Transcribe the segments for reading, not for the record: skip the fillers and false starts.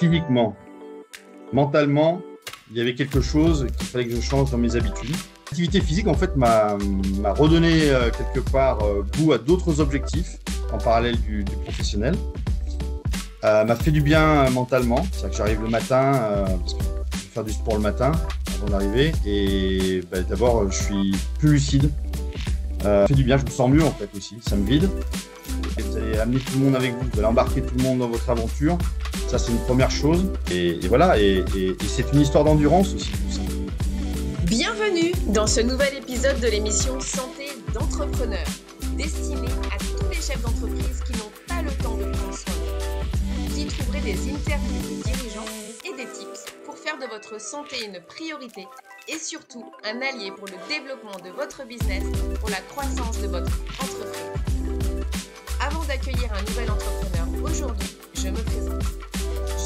physiquement, mentalement, il y avait quelque chose qu'il fallait que je change dans mes habitudes. L'activité physique, en fait, m'a redonné quelque part goût à d'autres objectifs en parallèle du professionnel. M'a fait du bien mentalement, c'est-à-dire que j'arrive le matin, parce que je vais faire du sport le matin avant d'arriver, et d'abord je suis plus lucide. Ça fait du bien, je me sens mieux en fait aussi, ça me vide. Et vous allez amener tout le monde avec vous, vous allez embarquer tout le monde dans votre aventure, ça c'est une première chose. Et voilà, et c'est une histoire d'endurance aussi tout ça. Bienvenue dans ce nouvel épisode de l'émission Santé d'entrepreneur, destinée à tous les chefs d'entreprise qui n'ont pas le temps de prendre soin d'eux. Vous y trouverez des interviews de dirigeants et des tips pour faire de votre santé une priorité et surtout un allié pour le développement de votre business, pour la croissance de votre entreprise. Avant d'accueillir un nouvel entrepreneur, aujourd'hui, je me présente.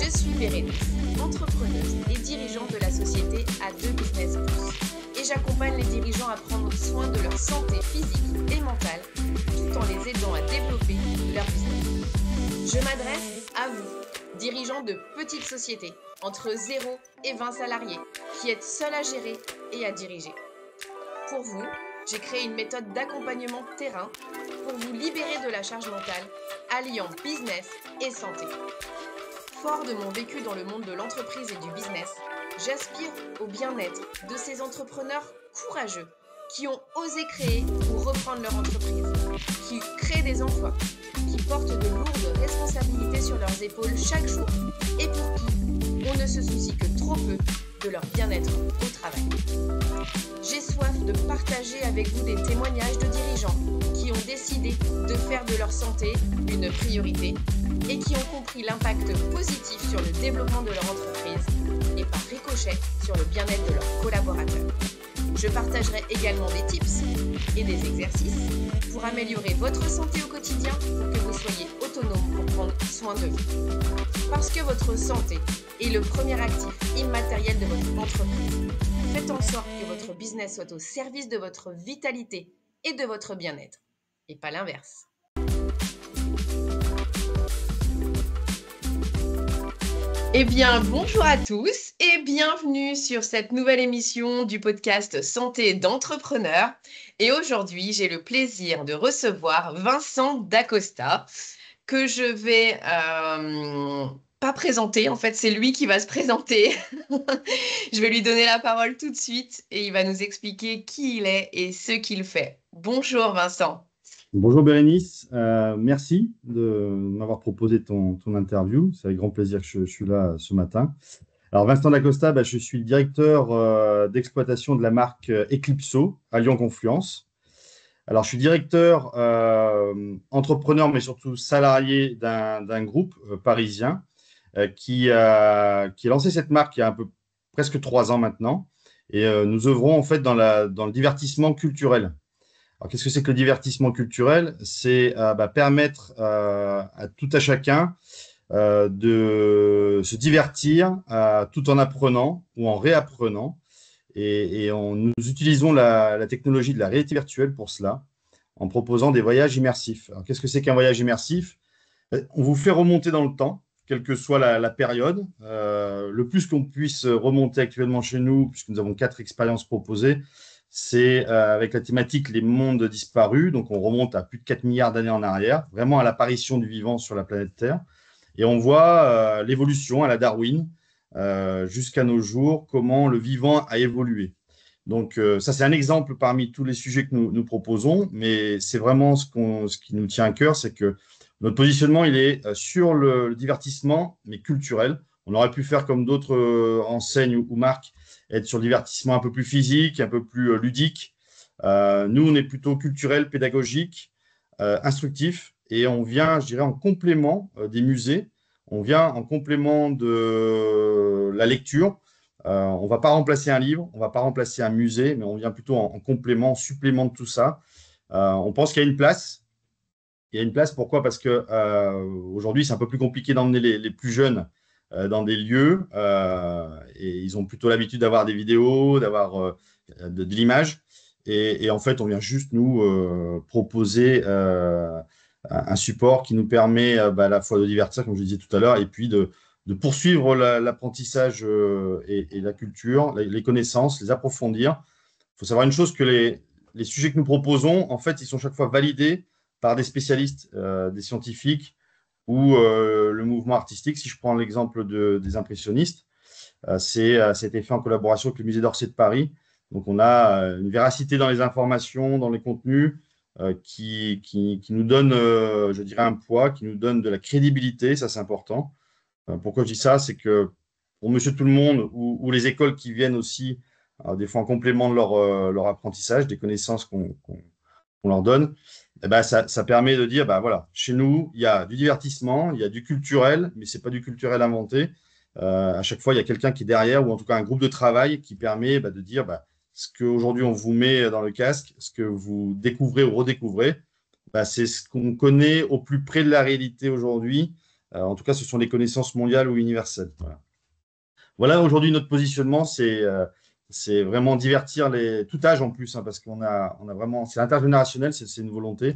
Je suis Bérénice, entrepreneuse et dirigeante de la société A2 Business Plus. Et j'accompagne les dirigeants à prendre soin de leur santé physique et mentale, tout en les aidant à développer leur business. Je m'adresse à vous, dirigeants de petites sociétés, entre 0 et 20 salariés, qui êtes seuls à gérer et à diriger. Pour vous, j'ai créé une méthode d'accompagnement terrain pour vous libérer de la charge mentale, alliant business et santé. Fort de mon vécu dans le monde de l'entreprise et du business, j'aspire au bien-être de ces entrepreneurs courageux qui ont osé créer ou reprendre leur entreprise, qui créent des emplois, qui portent de lourdes responsabilités sur leurs épaules chaque jour et pour qui on ne se soucie que trop peu de leur bien-être au travail. J'ai soif de partager avec vous des témoignages de dirigeants qui ont décidé de faire de leur santé une priorité et qui ont compris l'impact positif sur le développement de leur entreprise et par ricochet sur le bien-être de leurs collaborateurs. Je partagerai également des tips et des exercices pour améliorer votre santé au quotidien pour que vous soyez autonome pour prendre soin de vous. Parce que votre santé est le premier actif immatériel de votre entreprise. Faites en sorte que votre business soit au service de votre vitalité et de votre bien-être, et pas l'inverse. Eh bien, bonjour à tous et bienvenue sur cette nouvelle émission du podcast Santé d'entrepreneur. Et aujourd'hui, j'ai le plaisir de recevoir Vincent Dacosta, que je vais pas présenter. En fait, c'est lui qui va se présenter. Je vais lui donner la parole tout de suite et il va nous expliquer qui il est et ce qu'il fait. Bonjour Vincent. Bonjour Bérénice, merci de m'avoir proposé ton interview. C'est avec grand plaisir que je suis là ce matin. Alors Vincent Dacosta, je suis directeur d'exploitation de la marque Eclipso à Lyon-Confluence. Alors je suis directeur entrepreneur, mais surtout salarié d'un groupe parisien qui a lancé cette marque il y a presque 3 ans maintenant. Et nous œuvrons en fait dans le divertissement culturel. Alors, qu'est-ce que c'est que le divertissement culturel? C'est permettre à tout à chacun de se divertir tout en apprenant ou en réapprenant. Et nous utilisons la technologie de la réalité virtuelle pour cela, en proposant des voyages immersifs. Alors, qu'est-ce que c'est qu'un voyage immersif? On vous fait remonter dans le temps, quelle que soit la période. Le plus qu'on puisse remonter actuellement chez nous, puisque nous avons 4 expériences proposées, c'est avec la thématique Les mondes disparus. Donc, on remonte à plus de 4 milliards d'années en arrière, vraiment à l'apparition du vivant sur la planète Terre. Et on voit l'évolution à la Darwin jusqu'à nos jours, comment le vivant a évolué. Donc, ça, c'est un exemple parmi tous les sujets que nous proposons, mais c'est vraiment ce qui nous tient à cœur, c'est que notre positionnement, il est sur le divertissement, mais culturel. On aurait pu faire comme d'autres enseignes ou marques, être sur le divertissement un peu plus physique, un peu plus ludique. Nous, on est plutôt culturel, pédagogique, instructif, et on vient, je dirais, en complément des musées. On vient en complément de la lecture. On ne va pas remplacer un livre, on ne va pas remplacer un musée, mais on vient plutôt en complément, en supplément de tout ça. On pense qu'il y a une place. Il y a une place, pourquoi? Parce que aujourd'hui, c'est un peu plus compliqué d'emmener les plus jeunes dans des lieux et ils ont plutôt l'habitude d'avoir des vidéos, d'avoir de l'image. Et en fait, on vient juste nous proposer un support qui nous permet à la fois de divertir, comme je le disais tout à l'heure, et puis de de poursuivre l'apprentissage et la culture, les connaissances, les approfondir. Il faut savoir une chose, que les sujets que nous proposons, en fait, ils sont chaque fois validés par des spécialistes, des scientifiques ou le mouvement artistique. Si je prends l'exemple des impressionnistes, c'était fait en collaboration avec le musée d'Orsay de Paris. Donc, on a une véracité dans les informations, dans les contenus, qui nous donne, je dirais, un poids, qui nous donne de la crédibilité. Ça, c'est important. Pourquoi je dis ça? C'est que pour monsieur tout le monde, ou les écoles qui viennent aussi, des fois en complément de leur apprentissage, des connaissances qu'on leur donne, eh ben, ça permet de dire, bah, voilà, chez nous, il y a du divertissement, il y a du culturel, mais ce n'est pas du culturel inventé. À chaque fois, il y a quelqu'un qui est derrière, ou en tout cas un groupe de travail qui permet de dire, bah, ce qu'aujourd'hui on vous met dans le casque, ce que vous découvrez ou redécouvrez, bah, c'est ce qu'on connaît au plus près de la réalité aujourd'hui. En tout cas, ce sont des connaissances mondiales ou universelles. Voilà, aujourd'hui, notre positionnement, c'est vraiment divertir tout âge en plus, hein, parce qu'on on a vraiment, c'est intergénérationnel, c'est une volonté.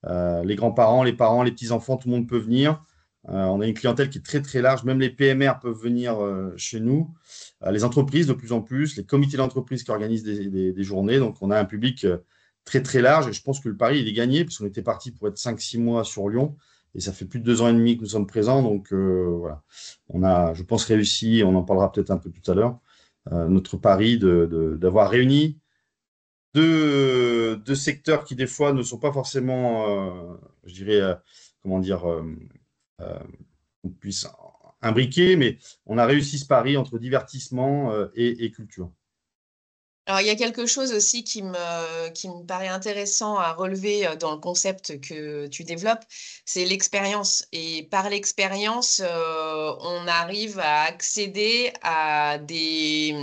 Les grands-parents, les parents, les petits-enfants, tout le monde peut venir. On a une clientèle qui est très, très large. Même les PMR peuvent venir chez nous. Les entreprises, de plus en plus, les comités d'entreprise qui organisent des journées. Donc, on a un public très, très large. Et je pense que le pari, il est gagné, puisqu'on était parti pour être 5-6 mois sur Lyon. Et ça fait plus de 2 ans et demi que nous sommes présents. Donc, voilà. On a, je pense, réussi, on en parlera peut-être un peu tout à l'heure, notre pari d'avoir réuni deux secteurs qui, des fois, ne sont pas forcément, je dirais, comment dire, qu'on puisse imbriquer, mais on a réussi ce pari entre divertissement et culture. Alors, il y a quelque chose aussi qui me paraît intéressant à relever dans le concept que tu développes, c'est l'expérience. Et par l'expérience, on arrive à accéder à des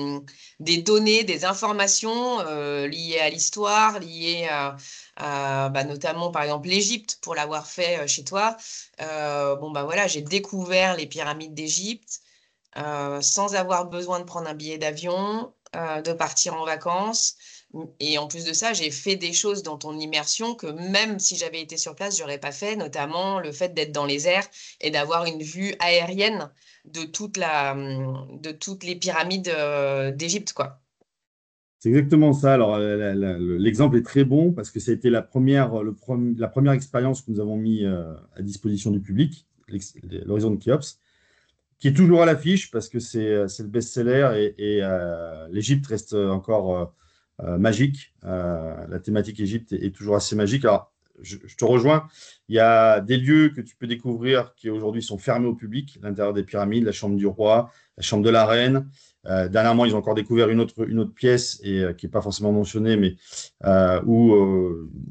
données, des informations liées à l'histoire, liées à notamment, par exemple, l'Égypte, pour l'avoir fait chez toi. Voilà, j'ai découvert les pyramides d'Égypte sans avoir besoin de prendre un billet d'avion, de partir en vacances. Et en plus de ça, j'ai fait des choses dans ton immersion que même si j'avais été sur place, je n'aurais pas fait, notamment le fait d'être dans les airs et d'avoir une vue aérienne de toutes les pyramides d'Égypte, quoi. C'est exactement ça. Alors, l'exemple est très bon parce que ça a été la première expérience que nous avons mis à disposition du public, l'Horizon de Khéops, qui est toujours à l'affiche parce que c'est le best-seller et l'Égypte reste encore magique. La thématique Égypte est toujours assez magique. Alors, je te rejoins. Il y a des lieux que tu peux découvrir qui aujourd'hui sont fermés au public, l'intérieur des pyramides, la chambre du roi, la chambre de la reine. Dernièrement, ils ont encore découvert une autre pièce qui n'est pas forcément mentionnée, mais où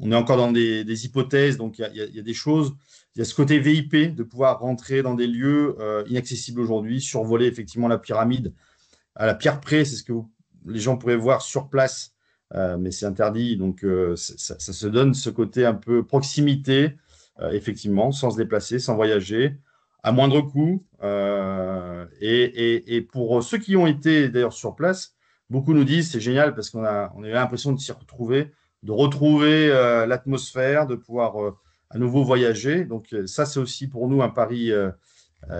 on est encore dans des hypothèses. Donc, il y a des choses. Il y a ce côté VIP de pouvoir rentrer dans des lieux inaccessibles aujourd'hui, survoler effectivement la pyramide à la pierre près. C'est ce que les gens pourraient voir sur place, mais c'est interdit. Donc, ça se donne ce côté un peu proximité, effectivement, sans se déplacer, sans voyager, à moindre coût. Et pour ceux qui ont été d'ailleurs sur place, beaucoup nous disent c'est génial parce qu'on a l'impression de s'y retrouver, de retrouver l'atmosphère, de pouvoir à nouveau voyager. Donc, ça, c'est aussi pour nous un pari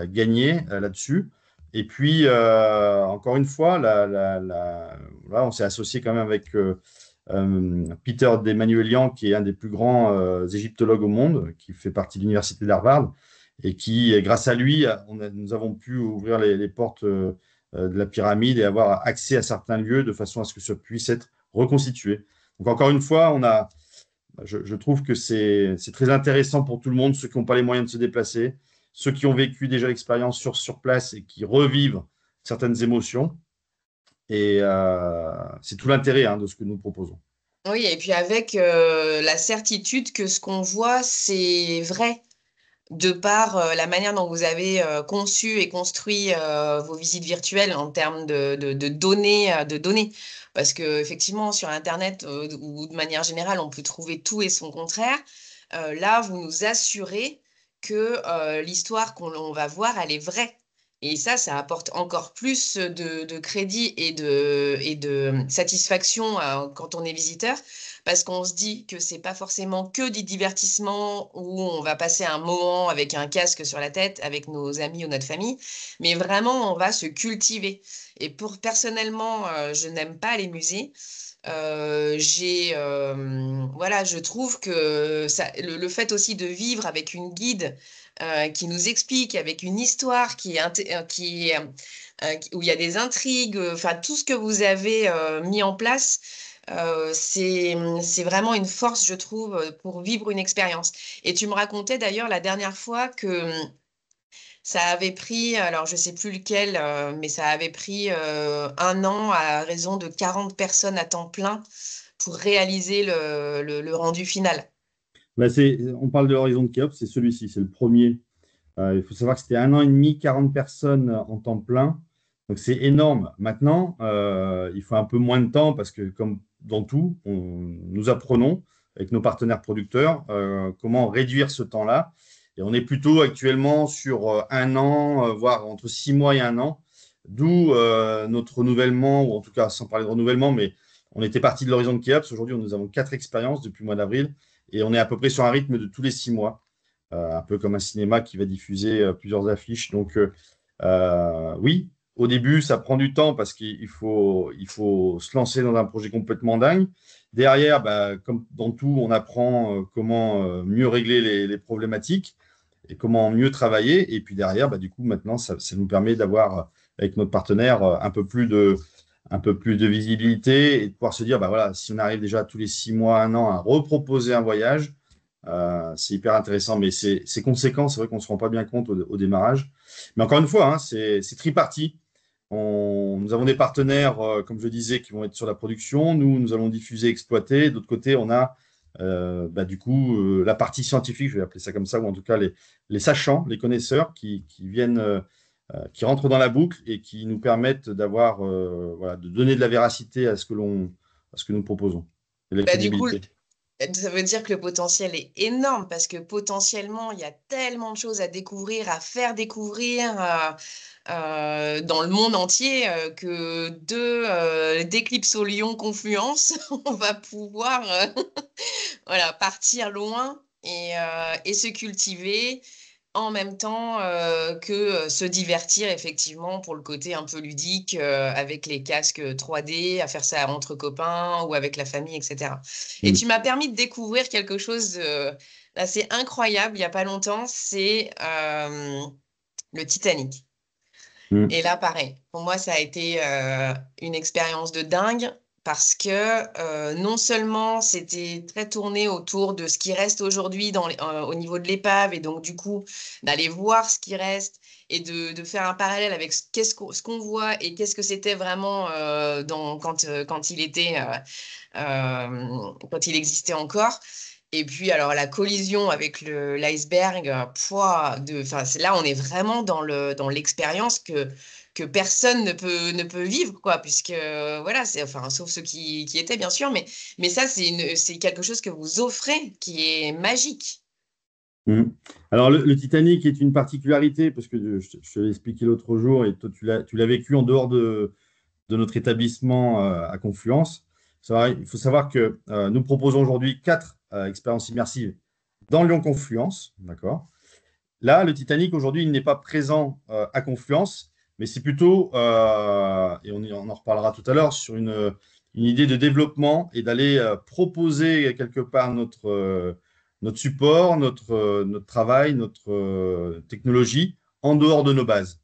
gagné là-dessus. Et puis, encore une fois, là, on s'est associé quand même avec Peter Demmanuelian, qui est un des plus grands égyptologues au monde, qui fait partie de l'université d'Harvard, et qui, grâce à lui, nous avons pu ouvrir les portes de la pyramide et avoir accès à certains lieux de façon à ce que ça puisse être reconstitué. Donc, encore une fois, je trouve que c'est très intéressant pour tout le monde, ceux qui n'ont pas les moyens de se déplacer, ceux qui ont vécu déjà l'expérience sur place et qui revivent certaines émotions. Et c'est tout l'intérêt de ce que nous proposons. Oui, et puis avec la certitude que ce qu'on voit, c'est vrai, de par la manière dont vous avez conçu et construit vos visites virtuelles en termes de données. Parce qu'effectivement, sur Internet ou de manière générale, on peut trouver tout et son contraire. Là, vous nous assurez que l'histoire qu'on va voir, elle est vraie. Et ça apporte encore plus de crédit et de satisfaction quand on est visiteur. parce qu'on se dit que c'est pas forcément que du divertissement où on va passer un moment avec un casque sur la tête avec nos amis ou notre famille, mais vraiment on va se cultiver. Et personnellement, je n'aime pas les musées. Voilà, je trouve que le fait aussi de vivre avec une guide qui nous explique, avec une histoire où il y a des intrigues, enfin tout ce que vous avez mis en place, c'est vraiment une force, je trouve, pour vivre une expérience. Et tu me racontais d'ailleurs la dernière fois que ça avait pris, alors je sais plus lequel, mais ça avait pris 1 an à raison de 40 personnes à temps plein pour réaliser le rendu final. Bah, on parle de l'horizon de Khéops, c'est celui-ci, c'est le premier. Il faut savoir que c'était 1 an et demi, 40 personnes en temps plein. Donc, c'est énorme. Maintenant, il faut un peu moins de temps parce que, comme dans tout, nous apprenons avec nos partenaires producteurs comment réduire ce temps-là. Et on est plutôt actuellement sur 1 an, voire entre 6 mois et 1 an, d'où notre renouvellement, ou en tout cas, sans parler de renouvellement, mais on était parti de l'horizon de Khéops. Aujourd'hui, nous avons 4 expériences depuis le mois d'avril et on est à peu près sur un rythme de tous les 6 mois. Un peu comme un cinéma qui va diffuser plusieurs affiches. Donc, oui, au début, ça prend du temps parce qu'il faut se lancer dans un projet complètement dingue. Derrière, bah, comme dans tout, on apprend comment mieux régler les problématiques et comment mieux travailler. Et puis derrière, bah, du coup, maintenant, ça nous permet d'avoir, avec notre partenaire, un peu plus de visibilité et de pouvoir se dire, bah, voilà, si on arrive déjà tous les 6 mois, 1 an à reproposer un voyage, c'est hyper intéressant, mais c'est conséquent. C'est vrai qu'on ne se rend pas bien compte au démarrage. Mais encore une fois, hein, c'est tripartite. Nous avons des partenaires, comme je disais, qui vont être sur la production. Nous allons diffuser, exploiter. D'autre côté, on a bah, du coup la partie scientifique, je vais appeler ça comme ça, ou en tout cas les sachants, les connaisseurs qui viennent, qui rentrent dans la boucle et qui nous permettent voilà, de donner de la véracité à ce que nous proposons, et de la Bah, du coup, crédibilité. ça veut dire que le potentiel est énorme parce que potentiellement, il y a tellement de choses à découvrir, à faire découvrir dans le monde entier que d'Éclipse au Lion Confluence, on va pouvoir voilà, partir loin et se cultiver en même temps que se divertir effectivement pour le côté un peu ludique avec les casques 3D, à faire ça entre copains ou avec la famille, etc. Et Mm. tu m'as permis de découvrir quelque chose d'assez incroyable il n'y a pas longtemps, c'est le Titanic. Mm. Et là, pareil, pour moi, ça a été une expérience de dingue parce que non seulement c'était très tourné autour de ce qui reste aujourd'hui au niveau de l'épave et donc du coup d'aller voir ce qui reste et de faire un parallèle avec ce qu'on voit et qu'est-ce que c'était vraiment quand il était quand il existait encore. Et puis, alors, la collision avec l'iceberg, enfin, là, on est vraiment dans l'expérience que personne ne peut vivre, quoi, puisque, voilà, enfin, sauf ceux qui étaient, bien sûr, mais ça, c'est quelque chose que vous offrez qui est magique. Mm. Alors, le Titanic est une particularité, parce que je te l'ai expliqué l'autre jour, et toi, tu l'as vécu en dehors de notre établissement à Confluence. Il faut savoir que nous proposons aujourd'hui 4 expériences immersives dans Lyon Confluence. D'accord. Là, le Titanic, aujourd'hui, il n'est pas présent à Confluence, mais c'est plutôt, et on en reparlera tout à l'heure, sur une idée de développement et d'aller proposer quelque part notre support, notre travail, notre technologie en dehors de nos bases.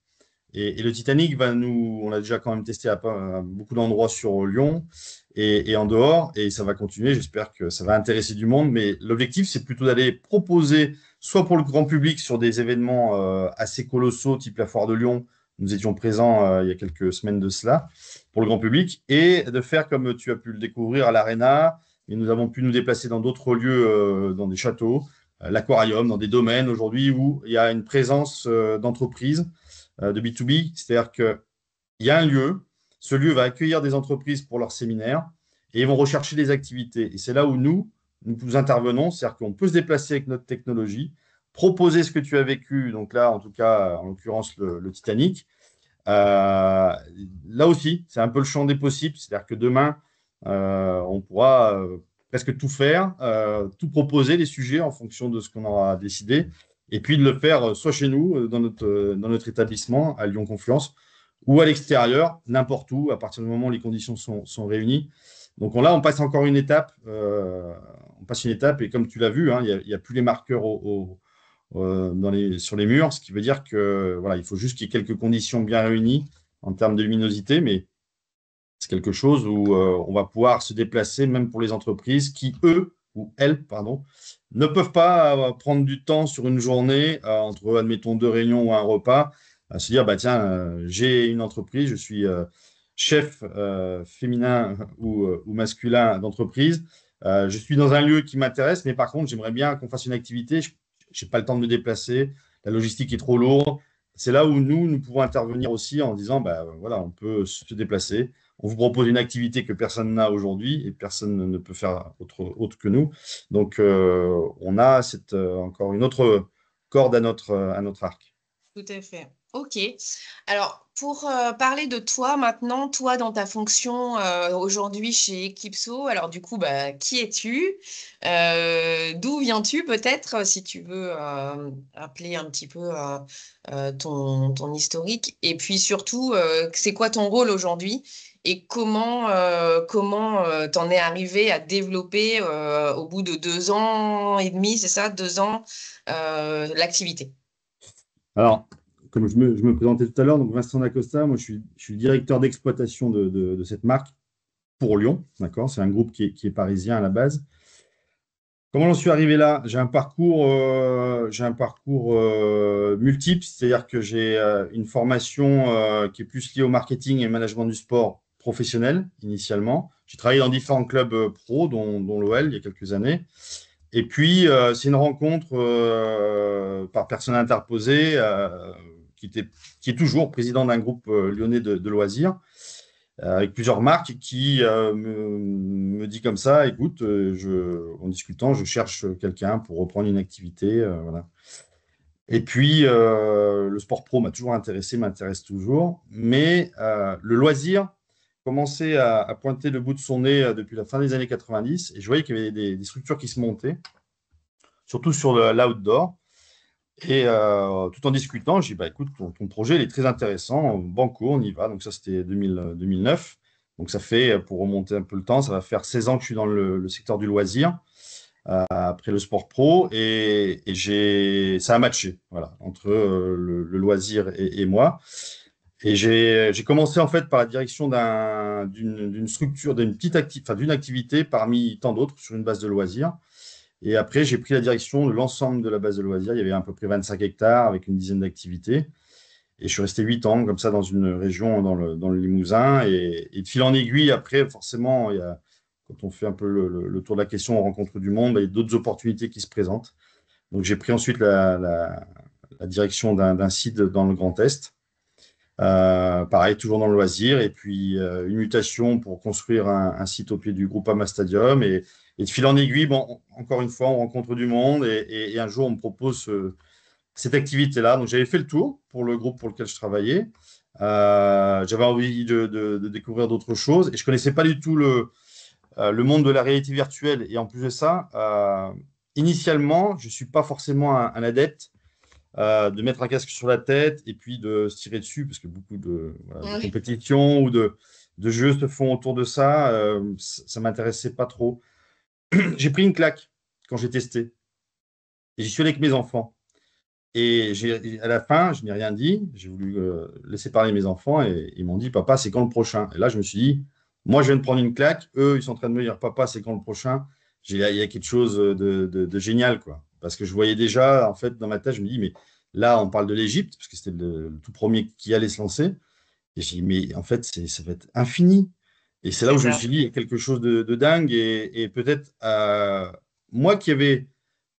Et le Titanic on l'a déjà quand même testé à beaucoup d'endroits sur Lyon et en dehors, et ça va continuer. J'espère que ça va intéresser du monde, mais l'objectif, c'est plutôt d'aller proposer, soit pour le grand public sur des événements assez colossaux, type la Foire de Lyon, nous étions présents il y a quelques semaines de cela, pour le grand public, et de faire comme tu as pu le découvrir à l'Arena, et nous avons pu nous déplacer dans d'autres lieux, dans des châteaux, l'aquarium, dans des domaines aujourd'hui où il y a une présence d'entreprises de B2B, c'est-à-dire qu'il y a un lieu, ce lieu va accueillir des entreprises pour leurs séminaires et ils vont rechercher des activités. Et c'est là où nous intervenons, c'est-à-dire qu'on peut se déplacer avec notre technologie, proposer ce que tu as vécu, donc là, en tout cas, en l'occurrence, le Titanic. Là aussi, c'est un peu le champ des possibles, c'est-à-dire que demain, on pourra presque tout faire, tout proposer, les sujets en fonction de ce qu'on aura décidé, et puis de le faire soit chez nous, dans notre établissement, à Lyon Confluence, ou à l'extérieur, n'importe où, à partir du moment où les conditions sont réunies. Donc là, on passe encore une étape. On passe une étape, et comme tu l'as vu, hein, il y a plus les marqueurs sur les murs, ce qui veut dire que voilà, il faut juste qu'il y ait quelques conditions bien réunies en termes de luminosité, mais c'est quelque chose où on va pouvoir se déplacer, même pour les entreprises qui, eux, ou elles, pardon, ne peuvent pas prendre du temps sur une journée, entre, admettons, 2 réunions ou un repas, à se dire, bah, tiens, j'ai une entreprise, je suis chef féminin ou masculin d'entreprise, je suis dans un lieu qui m'intéresse, mais par contre, j'aimerais bien qu'on fasse une activité, je n'ai pas le temps de me déplacer, la logistique est trop lourde. C'est là où nous pouvons intervenir aussi en disant, bah, voilà, on peut se déplacer. On vous propose une activité que personne n'a aujourd'hui et personne ne peut faire autre que nous. Donc, on a encore une autre corde à notre arc. Tout à fait. Ok. Alors, pour parler de toi maintenant, toi dans ta fonction aujourd'hui chez Eclipso, alors du coup, bah, qui es-tu? D'où viens-tu peut-être, si tu veux appeler un petit peu ton historique? Et puis surtout, c'est quoi ton rôle aujourd'hui? Et comment t'en es arrivé à développer au bout de 2 ans et demi, c'est ça, 2 ans, l'activité? Alors, comme je me présentais tout à l'heure, donc Vincent Dacosta, moi je suis le directeur d'exploitation de cette marque pour Lyon, d'accord? C'est un groupe qui est parisien à la base. Comment j'en suis arrivé là? J'ai un parcours multiple, c'est-à-dire que j'ai une formation qui est plus liée au marketing et au management du sport professionnel initialement. J'ai travaillé dans différents clubs pro, dont l'OL il y a quelques années. Et puis, c'est une rencontre par personne interposée qui est toujours président d'un groupe lyonnais de loisirs avec plusieurs marques qui me dit comme ça, écoute, en discutant, je cherche quelqu'un pour reprendre une activité. Voilà. Et puis, le sport pro m'a toujours intéressé, m'intéresse toujours, mais le loisir commençait à pointer le bout de son nez depuis la fin des années 90, et je voyais qu'il y avait des structures qui se montaient, surtout sur l'outdoor. Et tout en discutant, j'ai dit, bah, écoute, ton projet il est très intéressant, banco, on y va. Donc ça, c'était 2009. Donc ça fait, pour remonter un peu le temps, ça va faire 16 ans que je suis dans le secteur du loisir, après le sport pro, et ça a matché, voilà, entre le loisir et moi. Et j'ai commencé en fait par la direction d'une structure, d'une activité parmi tant d'autres sur une base de loisirs. Et après, j'ai pris la direction de l'ensemble de la base de loisirs. Il y avait à peu près 25 hectares avec une dizaine d'activités. Et je suis resté 8 ans comme ça dans une région dans le Limousin. Et de fil en aiguille, après, forcément, quand on fait un peu le tour de la question, on rencontre du monde, il y a d'autres opportunités qui se présentent. Donc, j'ai pris ensuite la direction d'un site dans le Grand Est. Pareil, toujours dans le loisir. Et puis, une mutation pour construire un site au pied du Groupama Stadium. Et de fil en aiguille, bon, encore une fois, on rencontre du monde et un jour, on me propose cette activité-là. Donc, j'avais fait le tour pour le groupe pour lequel je travaillais. J'avais envie de découvrir d'autres choses et je ne connaissais pas du tout le monde de la réalité virtuelle. Et en plus de ça, initialement, je ne suis pas forcément un adepte de mettre un casque sur la tête et puis de se tirer dessus parce que beaucoup de compétitions ou de jeux se font autour de ça. Ça ne m'intéressait pas trop. J'ai pris une claque quand j'ai testé. Et j'y suis allé avec mes enfants. Et à la fin, je n'ai rien dit. J'ai voulu laisser parler mes enfants et ils m'ont dit, papa, c'est quand le prochain? Et là, je me suis dit, moi, je viens de prendre une claque. Eux, ils sont en train de me dire, papa, c'est quand le prochain? Il y a quelque chose de génial, quoi. Parce que je voyais déjà, en fait, dans ma tête, je me dis, mais là, on parle de l'Égypte, parce que c'était le tout premier qui allait se lancer. Et j'ai dit, mais en fait, ça va être infini. Et c'est là où je me suis dit, il y a quelque chose de dingue. Et peut-être moi qui n'avais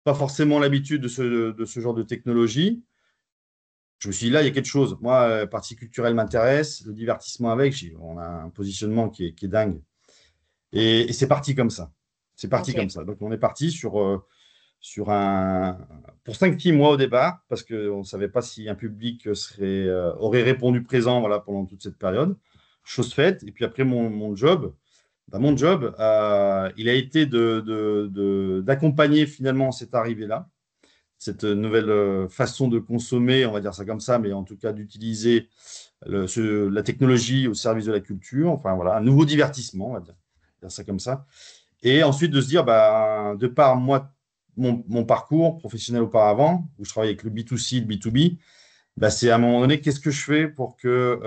pas forcément l'habitude de ce genre de technologie, je me suis dit, là, il y a quelque chose. Moi, la partie culturelle m'intéresse, le divertissement avec, on a un positionnement qui est dingue. Et c'est parti comme ça. C'est parti comme ça. Donc, on est parti pour 5 mois au départ, parce qu'on ne savait pas si un public aurait répondu présent, voilà, pendant toute cette période. Chose faite. Et puis après, mon job, Bah, mon job, il a été d'accompagner finalement cette arrivée-là, cette nouvelle façon de consommer, on va dire ça comme ça, mais en tout cas d'utiliser la technologie au service de la culture, enfin voilà, un nouveau divertissement, on va dire ça comme ça. Et ensuite de se dire, bah, de par moi, mon parcours professionnel auparavant, où je travaillais avec le B2C, le B2B, bah, c'est à un moment donné, qu'est-ce que je fais pour que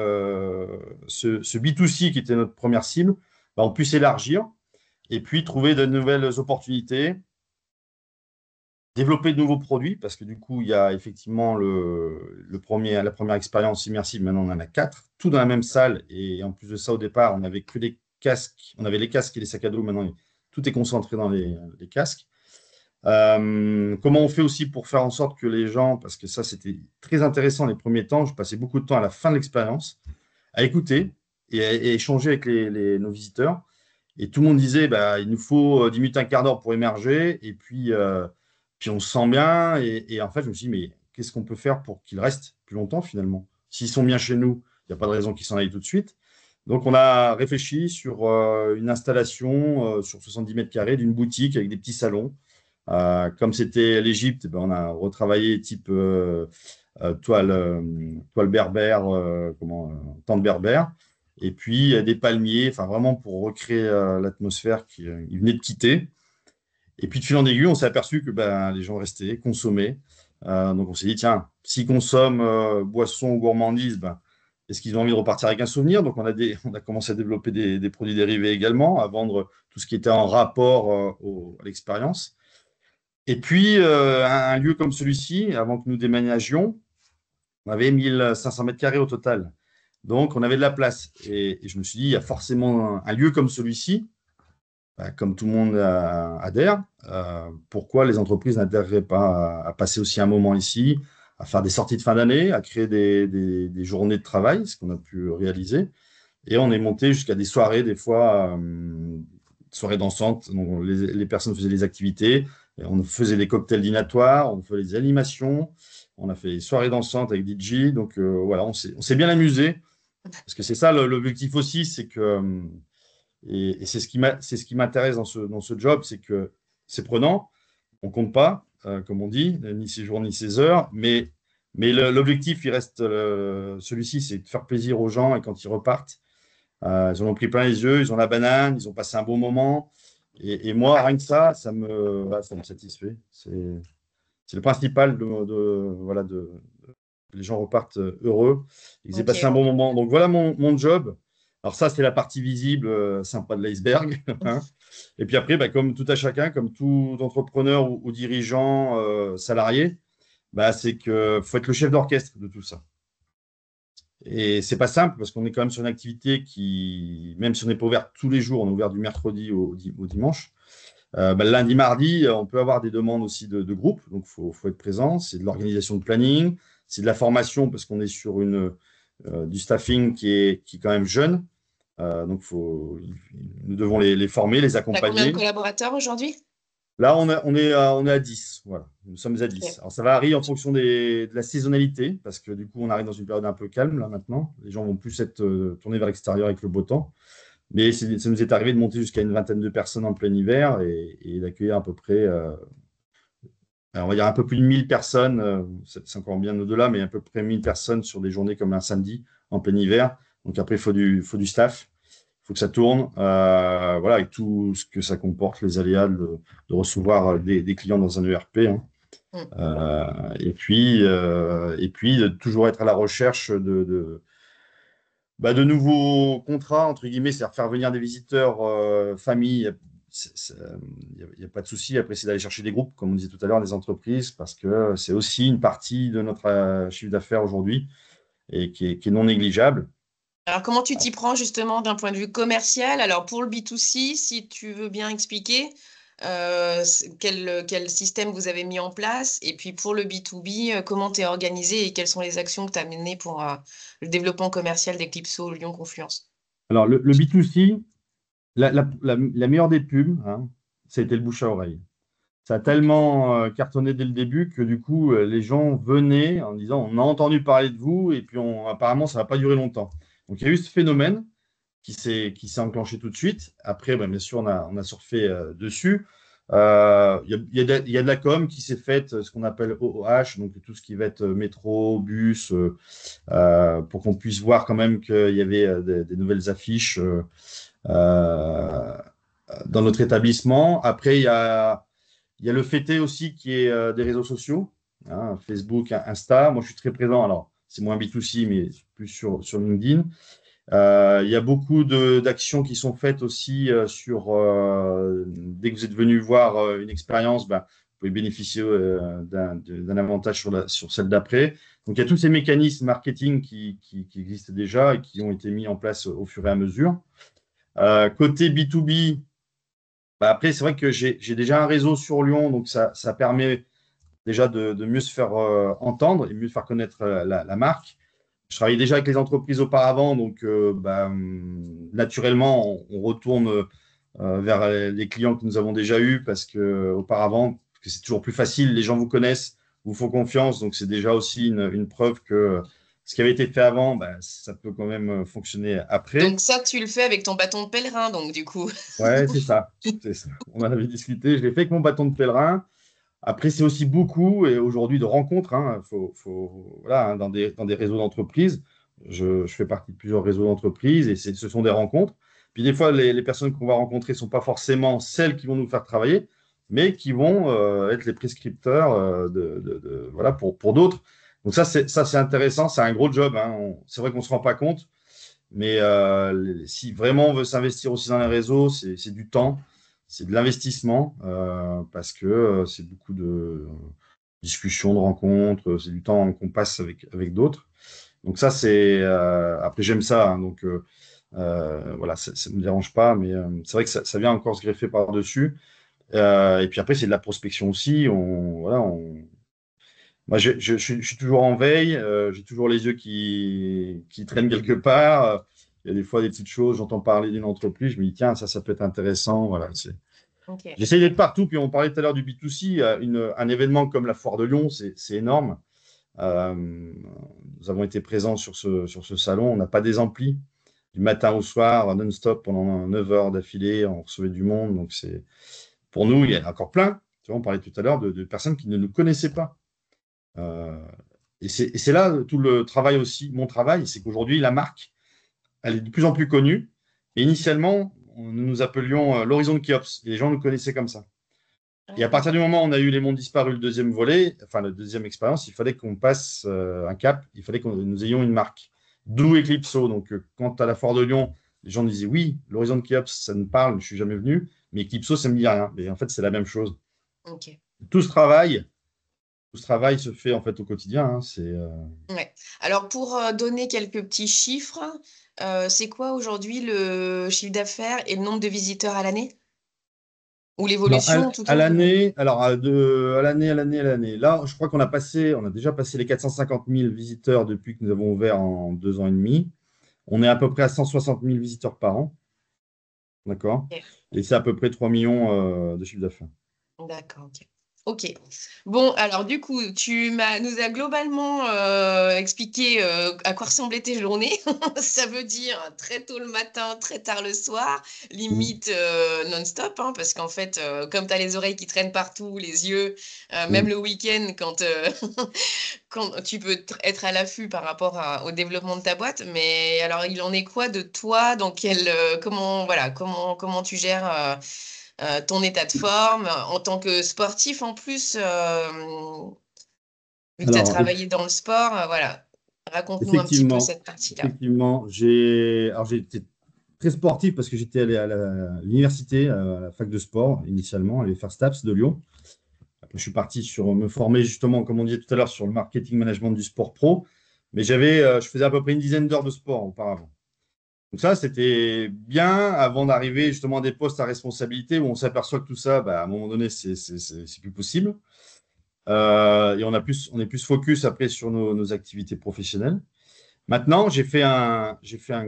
ce B2C, qui était notre première cible, bah, on puisse élargir et puis trouver de nouvelles opportunités, développer de nouveaux produits, parce que du coup, il y a effectivement la première expérience immersive, maintenant on en a quatre, tout dans la même salle, et en plus de ça, au départ, on n'avait que les casques, on avait les casques et les sacs à dos, maintenant tout est concentré dans les casques. Comment on fait aussi pour faire en sorte que les gens, parce que ça c'était très intéressant les premiers temps, je passais beaucoup de temps à la fin de l'expérience à écouter et échanger avec nos visiteurs. Et tout le monde disait, bah, il nous faut 10 minutes, un quart d'heure pour émerger. Et puis on se sent bien. Et en fait, je me suis dit, mais qu'est-ce qu'on peut faire pour qu'ils restent plus longtemps finalement? S'ils sont bien chez nous, il n'y a pas de raison qu'ils s'en aillent tout de suite. Donc, on a réfléchi sur une installation sur 70 mètres carrés d'une boutique avec des petits salons. Comme c'était l'Égypte, ben, on a retravaillé type toile berbère, tente berbère, et puis des palmiers, enfin vraiment pour recréer l'atmosphère qu'ils venaient de quitter. Et puis de fil en aiguille, on s'est aperçu que ben, les gens restaient, consommaient. Donc on s'est dit, tiens, s'ils consomment boissons ou gourmandises, ben, est-ce qu'ils ont envie de repartir avec un souvenir? Donc on a commencé à développer des produits dérivés également, à vendre tout ce qui était en rapport à l'expérience. Et puis, un lieu comme celui-ci, avant que nous déménagions, on avait 1500 mètres carrés au total. Donc, on avait de la place. Et je me suis dit, il y a forcément un lieu comme celui-ci, bah, comme tout le monde adhère. Pourquoi les entreprises n'adhéreraient pas à passer aussi un moment ici, à faire des sorties de fin d'année, à créer des journées de travail, ce qu'on a pu réaliser. Et on est monté jusqu'à des soirées, des fois, soirées dansantes. Donc, les personnes faisaient les activités. Et on faisait des cocktails dînatoires, on faisait des animations, on a fait des soirées dansantes avec DJ. Donc voilà, on s'est bien amusé. Parce que c'est ça l'objectif aussi, c'est que, et c'est ce qui m'intéresse dans ce job, c'est que c'est prenant, on ne compte pas, comme on dit, ni ses jours ni ses heures, mais l'objectif, il reste celui-ci, c'est de faire plaisir aux gens et quand ils repartent, ils en ont pris plein les yeux, ils ont la banane, ils ont passé un bon moment. Et moi, rien que ça, voilà, ça me satisfait. C'est le principal voilà, que les gens repartent heureux, ils aient passé un bon moment. Donc voilà mon job. Alors ça, c'est la partie visible, sympa de l'iceberg. Hein. Et puis après, bah, comme tout à chacun, comme tout entrepreneur ou dirigeant salarié, bah, c'est qu'il faut être le chef d'orchestre de tout ça. Et c'est pas simple parce qu'on est quand même sur une activité qui, même si on n'est pas ouvert tous les jours, on est ouvert du mercredi au dimanche. Bah, lundi, mardi, on peut avoir des demandes aussi de groupe, donc faut être présent. C'est de l'organisation de planning, c'est de la formation parce qu'on est sur du staffing qui est quand même jeune. Donc nous devons les former, les accompagner. Tu as combien de collaborateurs aujourd'hui? Là, on est à 10. Voilà. Nous sommes à 10. Okay. Alors, ça varie en fonction de la saisonnalité, parce que du coup, on arrive dans une période un peu calme, là, maintenant. Les gens vont plus être tournés vers l'extérieur avec le beau temps. Mais ça nous est arrivé de monter jusqu'à une vingtaine de personnes en plein hiver et d'accueillir à peu près, on va dire un peu plus de 1000 personnes. C'est encore bien au-delà, mais à peu près 1000 personnes sur des journées comme un samedi en plein hiver. Donc, après, il faut du staff. Il faut que ça tourne, voilà, avec tout ce que ça comporte, les aléas de recevoir des clients dans un ERP. Hein. Et puis, de toujours être à la recherche de nouveaux contrats, entre guillemets, c'est-à-dire faire venir des visiteurs familles. Il n'y a pas de souci. Après, c'est d'aller chercher des groupes, comme on disait tout à l'heure, des entreprises, parce que c'est aussi une partie de notre chiffre d'affaires aujourd'hui et qui est non négligeable. Alors, comment tu t'y prends justement d'un point de vue commercial? Alors, pour le B2C, si tu veux bien expliquer quel système vous avez mis en place, et puis pour le B2B, comment tu es organisé et quelles sont les actions que tu as menées pour le développement commercial d'Eclipso Lyon Confluence? Alors, le B2C, la meilleure des pubs, hein, ça a été le bouche à oreille. Ça a tellement cartonné dès le début que du coup, les gens venaient en disant on a entendu parler de vous et puis apparemment, ça ne va pas durer longtemps. Donc, il y a eu ce phénomène qui s'est enclenché tout de suite. Après, bien sûr, on a surfé dessus. Il y a de la com qui s'est faite, ce qu'on appelle OOH, donc tout ce qui va être métro, bus, pour qu'on puisse voir quand même qu'il y avait des nouvelles affiches dans notre établissement. Après, il y a le fêté aussi qui est des réseaux sociaux, hein, Facebook, Insta. Moi, je suis très présent. Alors, c'est moins B2C, mais plus sur LinkedIn. Il y a beaucoup d'actions qui sont faites aussi dès que vous êtes venu voir une expérience, ben, vous pouvez bénéficier d'un avantage sur celle d'après. Donc, il y a tous ces mécanismes marketing qui existent déjà et qui ont été mis en place au fur et à mesure. Côté B2B, ben, après, c'est vrai que j'ai déjà un réseau sur Lyon, donc ça permet déjà de mieux se faire entendre et mieux faire connaître la marque. Je travaillais déjà avec les entreprises auparavant, donc naturellement, on retourne vers les clients que nous avons déjà eus parce que c'est toujours plus facile, les gens vous connaissent, vous font confiance, donc c'est déjà aussi une preuve que ce qui avait été fait avant, ça peut quand même fonctionner après. Donc ça, tu le fais avec ton bâton de pèlerin, donc du coup. Ouais, c'est ça. On en avait discuté, je l'ai fait avec mon bâton de pèlerin. Après, c'est aussi beaucoup, et aujourd'hui, de rencontres. Hein, voilà, hein, dans des réseaux d'entreprises. Je fais partie de plusieurs réseaux d'entreprises et ce sont des rencontres. Puis des fois, les personnes qu'on va rencontrer ne sont pas forcément celles qui vont nous faire travailler, mais qui vont être les prescripteurs voilà, pour d'autres. Donc ça, c'est intéressant. C'est un gros job. Hein. C'est vrai qu'on ne se rend pas compte, mais si vraiment on veut s'investir aussi dans les réseaux, c'est du temps. C'est de l'investissement parce que c'est beaucoup de discussions, de rencontres, c'est du temps qu'on passe avec d'autres. Donc ça, après, j'aime ça, hein, donc voilà, ça ne me dérange pas, mais c'est vrai que ça vient encore se greffer par-dessus. Et puis après, c'est de la prospection aussi. Moi, je suis toujours en veille, j'ai toujours les yeux qui traînent quelque part. Il y a des fois des petites choses, j'entends parler d'une entreprise, je me dis, tiens, ça peut être intéressant. Voilà, Okay. J'essaie d'être partout. Puis on parlait tout à l'heure du B2C. Un événement comme la Foire de Lyon, c'est énorme. Nous avons été présents sur ce salon. On n'a pas des amplis. Du matin au soir, non-stop, pendant 9 heures d'affilée, on recevait du monde. Donc, pour nous, il y a encore plein. Tu vois, on parlait tout à l'heure de personnes qui ne nous connaissaient pas. Et c'est là tout le travail aussi. Mon travail, c'est qu'aujourd'hui, la marque, elle est de plus en plus connue. Et initialement, nous nous appelions l'Horizon de Kiops. Et les gens nous connaissaient comme ça. Et à partir du moment où on a eu Les Mondes Disparus, le deuxième volet, enfin la deuxième expérience, il fallait qu'on passe un cap, il fallait que nous ayons une marque. D'où Eclipso. Donc, quand à la Foire de Lyon, les gens disaient oui, l'Horizon de Kiops, ça me parle, je ne suis jamais venu, mais Eclipso, ça ne me dit rien. Mais en fait, c'est la même chose. Okay. Tout ce travail se fait en fait au quotidien. Hein, Ouais. Alors, pour donner quelques petits chiffres, c'est quoi aujourd'hui le chiffre d'affaires et le nombre de visiteurs à l'année? Ou l'évolution tout à au long? l'année, alors à l'année. Là, je crois qu'on a déjà passé les 450 000 visiteurs depuis que nous avons ouvert en 2 ans et demi. On est à peu près à 160 000 visiteurs par an. D'accord? Okay. Et c'est à peu près 3 millions de chiffre d'affaires. D'accord, ok. Ok. Bon, alors du coup, nous as globalement expliqué à quoi ressemblaient tes journées. Ça veut dire très tôt le matin, très tard le soir, limite non-stop, hein, parce qu'en fait, comme tu as les oreilles qui traînent partout, les yeux, même le week-end, quand tu peux être à l'affût par rapport au développement de ta boîte. Mais alors, il en est quoi de toi? Comment tu gères ton état de forme en tant que sportif en plus, vu que tu as Alors, travaillé dans le sport, voilà. Raconte-nous un petit peu effectivement, cette partie-là. j'ai été très sportif parce que j'étais allé à l'université, à la fac de sport, initialement, aller faire STAPS de Lyon. Après, je suis parti me former justement, comme on disait tout à l'heure, sur le marketing management du sport pro. Mais je faisais à peu près une dizaine d'heures de sport auparavant. Donc ça, c'était bien avant d'arriver justement à des postes à responsabilité où on s'aperçoit que tout ça, à un moment donné, c'est plus possible. Et on est plus focus après sur nos activités professionnelles. Maintenant, j'ai fait un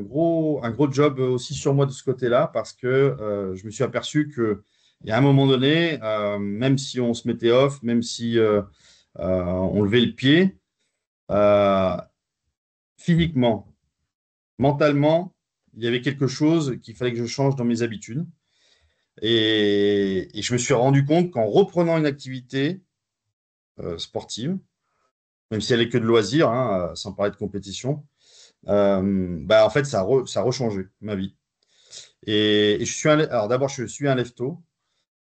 gros job aussi sur moi de ce côté-là parce que je me suis aperçu qu'il y a un moment donné, même si on se mettait off, même si on levait le pied, physiquement, mentalement, il y avait quelque chose qu'il fallait que je change dans mes habitudes. Et je me suis rendu compte qu'en reprenant une activité sportive, même si elle est que de loisir, hein, sans parler de compétition, en fait, ça a rechangé ma vie. Et alors d'abord, je suis un lève-tôt.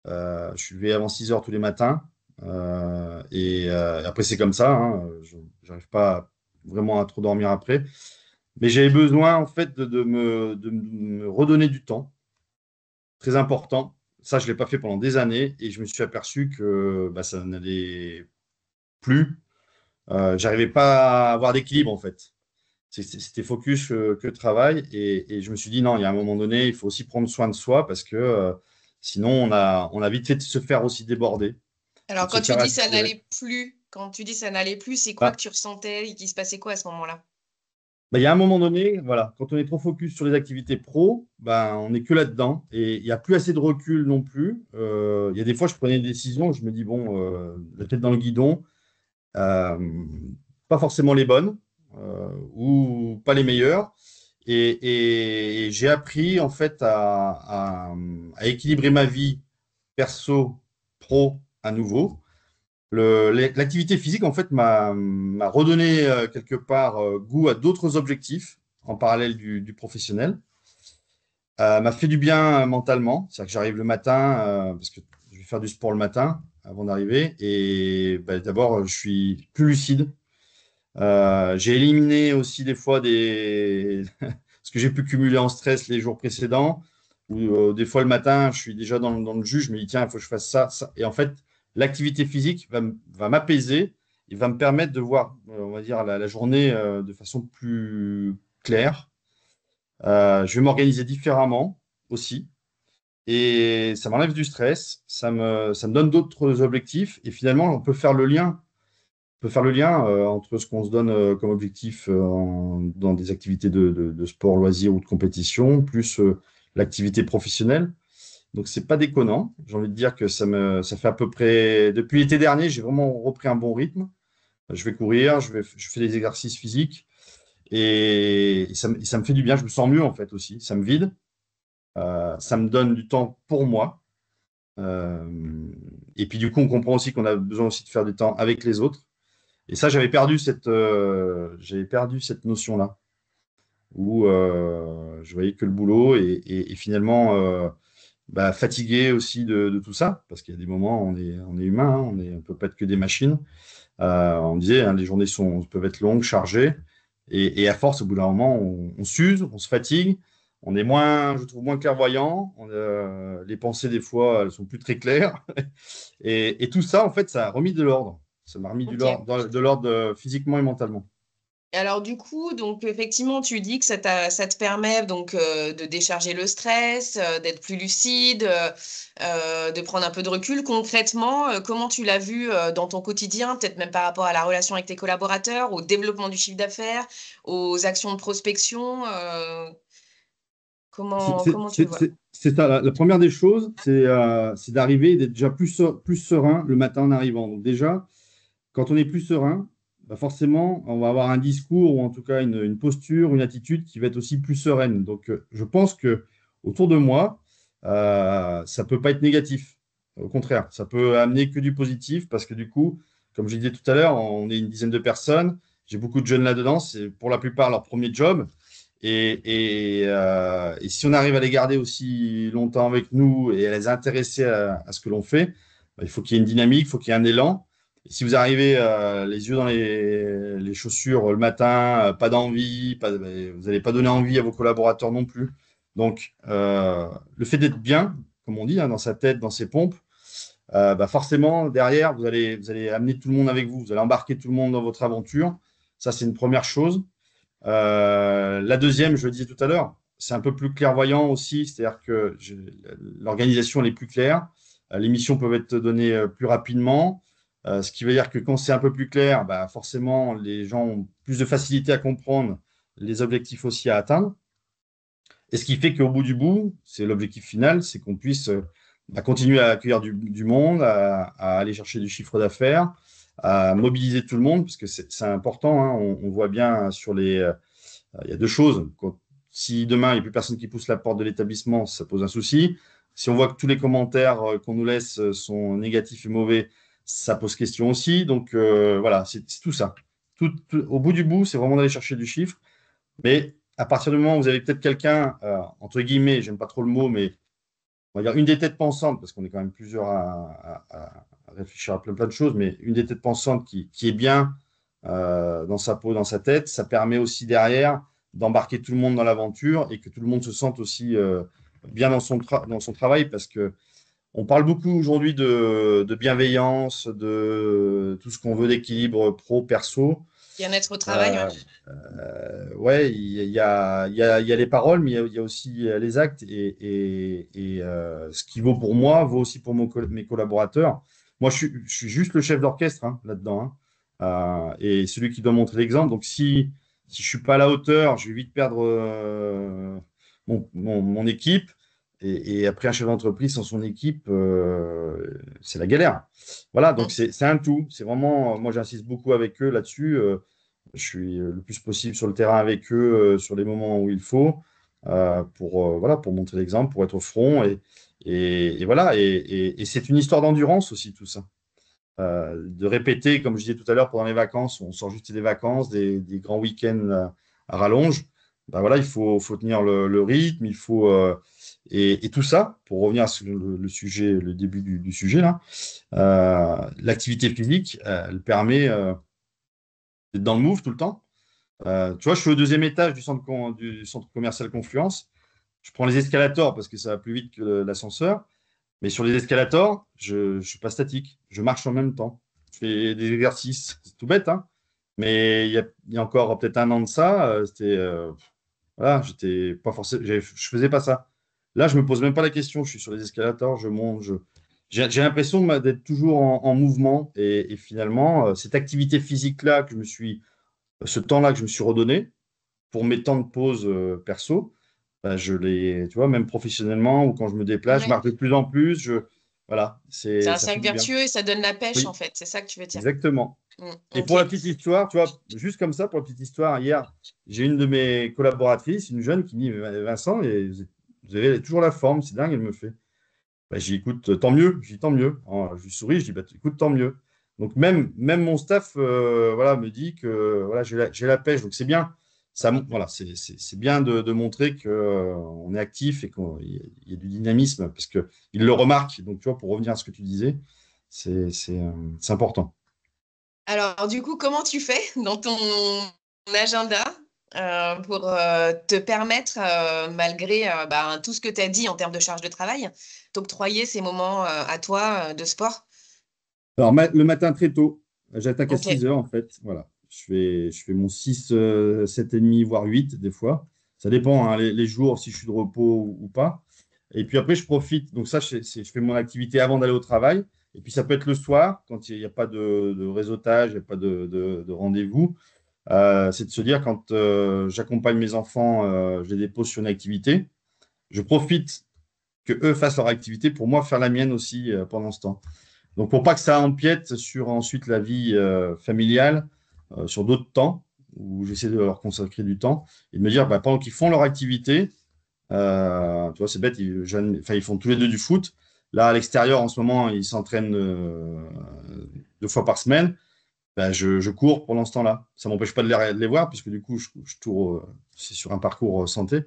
Je suis levé avant 6 heures tous les matins. Après, c'est comme ça. Hein, je n'arrive pas vraiment à trop dormir après. Mais j'avais besoin, en fait, de me redonner du temps. Très important. Ça, je ne l'ai pas fait pendant des années. Et je me suis aperçu que ça n'allait plus. J'arrivais pas à avoir d'équilibre, en fait. C'était focus que travail. Et je me suis dit, non, il y a un moment donné, il faut aussi prendre soin de soi parce que sinon, on a vite fait de se faire aussi déborder. Alors, De se quand tu faire dis ça aspirer. n'allait plus, c'est quoi Bah, que tu ressentais et qu'il se passait quoi à ce moment-là? il y a un moment donné, voilà, quand on est trop focus sur les activités pro, on n'est que là-dedans et il n'y a plus assez de recul non plus. Il y a des fois, je prenais des décisions, je me dis, bon, la tête dans le guidon, euh, pas forcément les bonnes ou pas les meilleures. Et j'ai appris en fait à équilibrer ma vie perso, pro à nouveau. L'activité physique, en fait, m'a redonné quelque part goût à d'autres objectifs en parallèle du professionnel. M'a fait du bien mentalement. C'est-à-dire que j'arrive le matin, parce que je vais faire du sport le matin avant d'arriver. Et d'abord, je suis plus lucide. J'ai éliminé aussi des fois ce que j'ai pu cumuler en stress les jours précédents. Ou des fois le matin, je suis déjà dans le jus, je me dis tiens, il faut que je fasse ça, ça. Et en fait, l'activité physique va m'apaiser et va me permettre de voir, on va dire, la journée de façon plus claire. Je vais m'organiser différemment aussi. Et ça m'enlève du stress, ça me donne d'autres objectifs. Et finalement, on peut faire le lien entre ce qu'on se donne comme objectif dans des activités de sport, loisirs ou de compétition, plus l'activité professionnelle. Donc, c'est pas déconnant. J'ai envie de dire que ça fait à peu près, depuis l'été dernier, j'ai vraiment repris un bon rythme. Je vais courir, je fais des exercices physiques et ça me fait du bien. Je me sens mieux en fait aussi. Ça me vide, ça me donne du temps pour moi. Et puis du coup, on comprend aussi qu'on a besoin aussi de faire du temps avec les autres. Et ça, j'avais perdu cette notion-là, où je voyais que le boulot et finalement fatigué aussi de tout ça, parce qu'il y a des moments, on est humain, hein, on peut pas être que des machines. On disait, hein, les journées peuvent être longues, chargées, et à force, au bout d'un moment, on s'use, on se fatigue, on est moins, je trouve, moins clairvoyant, les pensées, des fois, elles sont plus très claires. Et tout ça, en fait, ça a remis de l'ordre. Ça m'a remis Ok. de l'ordre physiquement et mentalement. Et alors du coup, donc effectivement, tu dis que ça te permet donc de décharger le stress, d'être plus lucide, de prendre un peu de recul. Concrètement, comment tu l'as vu dans ton quotidien, peut-être même par rapport à la relation avec tes collaborateurs, au développement du chiffre d'affaires, aux actions de prospection, C'est comment tu le vois? c'est ça. La première des choses, c'est d'arriver et d'être déjà plus serein le matin en arrivant. Donc déjà, quand on est plus serein, forcément, on va avoir un discours ou en tout cas une posture, une attitude qui va être aussi plus sereine. Donc, je pense que autour de moi, ça peut pas être négatif. Au contraire, ça peut amener que du positif parce que du coup, comme je disais tout à l'heure, on est une dizaine de personnes. J'ai beaucoup de jeunes là-dedans. C'est pour la plupart leur premier job. Et si on arrive à les garder aussi longtemps avec nous et à les intéresser à ce que l'on fait, il faut qu'il y ait une dynamique, il faut qu'il y ait un élan. Et si vous arrivez les yeux dans les chaussures le matin, pas d'envie, vous n'allez pas donner envie à vos collaborateurs non plus. Donc, le fait d'être bien, comme on dit, hein, dans sa tête, dans ses pompes, forcément, derrière, vous allez amener tout le monde avec vous. Vous allez embarquer tout le monde dans votre aventure. Ça, c'est une première chose. La deuxième, je le disais tout à l'heure, c'est un peu plus clairvoyant aussi, c'est-à-dire que l'organisation elle est plus claire, les missions peuvent être données plus rapidement, ce qui veut dire que quand c'est un peu plus clair, forcément les gens ont plus de facilité à comprendre les objectifs aussi à atteindre. Et ce qui fait qu'au bout, c'est l'objectif final, c'est qu'on puisse continuer à accueillir du monde, à aller chercher du chiffre d'affaires, à mobiliser tout le monde, parce que c'est important, hein, on voit bien il y a deux choses. si demain, il n'y a plus personne qui pousse la porte de l'établissement, ça pose un souci. Si on voit que tous les commentaires qu'on nous laisse sont négatifs et mauvais, ça pose question aussi. Donc, voilà, c'est tout ça. Au bout du bout, c'est vraiment d'aller chercher du chiffre. Mais à partir du moment où vous avez peut-être quelqu'un, entre guillemets, j'aime pas trop le mot, mais on va dire une des têtes pensantes, parce qu'on est quand même plusieurs à réfléchir à plein de choses, mais une des têtes pensantes qui est bien dans sa peau, dans sa tête, ça permet aussi derrière d'embarquer tout le monde dans l'aventure et que tout le monde se sente aussi bien dans son travail, parce que on parle beaucoup aujourd'hui de bienveillance, de tout ce qu'on veut d'équilibre pro-perso. Bien-être au travail, ouais. Ouais, il y a les paroles, mais il y a aussi les actes. Ce qui vaut pour moi, vaut aussi pour mes collaborateurs. Moi, je suis juste le chef d'orchestre là-dedans. Et celui qui doit montrer l'exemple. Donc, si je ne suis pas à la hauteur, je vais vite perdre mon équipe. Et après, un chef d'entreprise sans son équipe, c'est la galère. Voilà, donc c'est un tout. C'est vraiment, moi, j'insiste beaucoup avec eux là-dessus. Je suis le plus possible sur le terrain avec eux sur les moments où il faut voilà, pour montrer l'exemple, pour être au front. Et voilà, et c'est une histoire d'endurance aussi, tout ça. De répéter, comme je disais tout à l'heure, pendant les vacances, on sort juste des vacances, des grands week-ends à rallonge. Ben voilà, il faut tenir le rythme, il faut. Et tout ça, pour revenir sur le sujet, le début du sujet, là, l'activité physique, elle permet d'être dans le move tout le temps. Tu vois, je suis au deuxième étage du centre commercial Confluence. Je prends les escalators parce que ça va plus vite que l'ascenseur. Mais sur les escalators, je ne suis pas statique. Je marche en même temps. Je fais des exercices. C'est tout bête, hein. Mais il y a encore peut-être un an de ça, voilà, j'étais pas forcément, je faisais pas ça. Là, je me pose même pas la question. Je suis sur les escalators, je monte. J'ai l'impression d'être toujours en mouvement. Et finalement, cette activité physique-là ce temps-là que je me suis redonné pour mes temps de pause perso, bah, je l'ai, tu vois, même professionnellement ou quand je me déplace, je marche de plus en plus. Voilà, C'est un ça fait cercle du bien. vertueux et ça donne la pêche, Oui, en fait. C'est ça que tu veux dire. exactement. Et Ok. pour la petite histoire, tu vois, juste comme ça, pour la petite histoire, hier, j'ai une de mes collaboratrices, une jeune, qui me dit, Vincent, vous avez toujours la forme, c'est dingue, elle me fait. Bah, j'ai dit, écoute, tant mieux. Je dis, tant mieux. Alors, je lui souris, je dis, bah, écoute, tant mieux. Donc, même mon staff voilà, me dit que voilà, j'ai la pêche. Donc, c'est bien. Voilà, c'est bien de montrer qu'on est actif et qu'il y a du dynamisme parce qu'ils le remarquent. Donc, tu vois, pour revenir à ce que tu disais, c'est important. Alors, du coup, comment tu fais dans ton agenda pour te permettre, malgré tout ce que tu as dit en termes de charge de travail, t'octroyer ces moments à toi de sport? Alors, le matin très tôt, j'attaque à Ok. 6 heures en fait. Voilà. Je fais mon 6, 7h30, voire 8 des fois. Ça dépend, hein, les jours, si je suis de repos ou pas. Et puis après, je profite. Donc, ça, je fais mon activité avant d'aller au travail. Et puis, ça peut être le soir, quand il n'y a pas de réseautage, il n'y a pas de rendez-vous. C'est de se dire, quand j'accompagne mes enfants, je les dépose sur une activité. Je profite que eux fassent leur activité pour moi faire la mienne aussi pendant ce temps. Donc, pour pas que ça empiète sur ensuite la vie familiale, sur d'autres temps, où j'essaie de leur consacrer du temps, et de me dire, bah, pendant qu'ils font leur activité, tu vois, c'est bête, ils font tous les deux du foot. Là, à l'extérieur, en ce moment, ils s'entraînent 2 fois par semaine. Bah, je cours pendant ce temps-là. Ça ne m'empêche pas de les voir, puisque du coup, je tourne, c'est sur un parcours santé.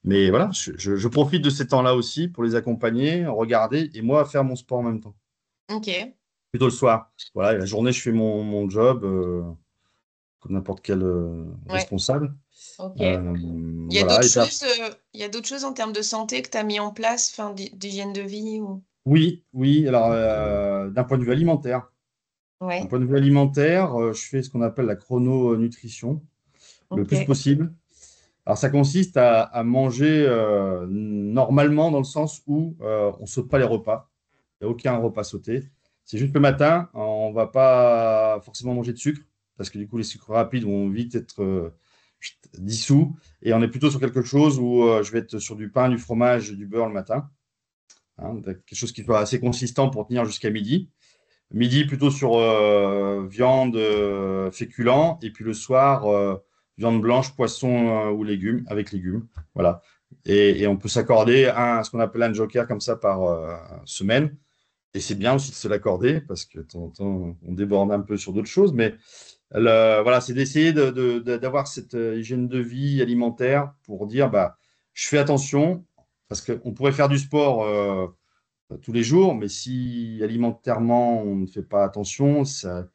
Mais voilà, je profite de ces temps-là aussi pour les accompagner, regarder, et moi, faire mon sport en même temps. Ok. Plutôt le soir. Voilà, et la journée, je fais mon job comme n'importe quel Ouais. responsable. Ok. Il y a Voilà. d'autres Et puis choses, il y a d'autres choses en termes de santé que tu as mis en place, enfin, d'hygiène de vie ou... oui, oui. Alors, d'un point de vue alimentaire, Ouais. je fais ce qu'on appelle la chrononutrition le plus Ok. possible. Alors, ça consiste à manger normalement dans le sens où on ne saute pas les repas. Il n'y a aucun repas sauté. C'est juste le matin, on ne va pas forcément manger de sucre parce que du coup, les sucres rapides vont vite être dissous. Et on est plutôt sur quelque chose où je vais être sur du pain, du fromage, du beurre le matin. Hein, quelque chose qui soit assez consistant pour tenir jusqu'à midi. Midi plutôt sur viande, féculents. Et puis le soir, viande blanche, poisson ou légumes, avec légumes. Voilà. Et on peut s'accorder ce qu'on appelle un joker comme ça par semaine. Et c'est bien aussi de se l'accorder parce que de temps en temps, on déborde un peu sur d'autres choses. Mais voilà, c'est d'essayer d'avoir cette hygiène de vie alimentaire pour dire, bah, je fais attention parce qu'on pourrait faire du sport tous les jours, mais si alimentairement on ne fait pas attention, ça